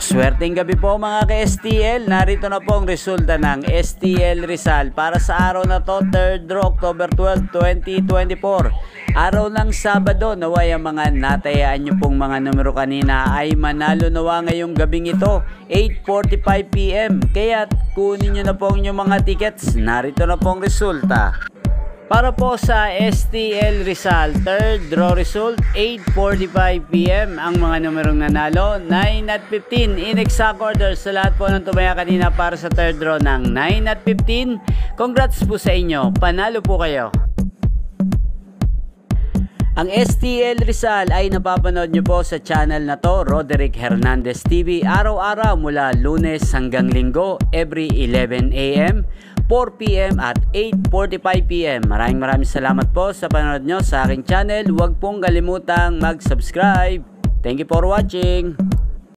Swerteng gabi po mga ka-STL. Narito na po ang resulta ng STL Rizal para sa araw na to, 3rd October 12, 2024. Araw ng Sabado, naway ang mga natayaan nyo pong mga numero kanina ay manalo nawa ngayong gabing ito, 8:45 PM. Kaya kunin nyo na po ang inyong mga tickets. Narito na po ang resulta. Para po sa STL Rizal, 3rd draw result, 8:45 PM. Ang mga numerong nanalo, 9 at 15. In exact order sa lahat po ng tumaya kanina para sa 3rd draw ng 9 at 15. Congrats po sa inyo. Panalo po kayo. Ang STL Rizal ay napapanood nyo po sa channel na to, Roderick Hernandez TV, araw-araw mula Lunes hanggang Linggo, every 11 AM, 4 PM at 8:45 PM. Maraming salamat po sa panonood nyo sa aking channel. Huwag pong kalimutang mag-subscribe. Thank you for watching.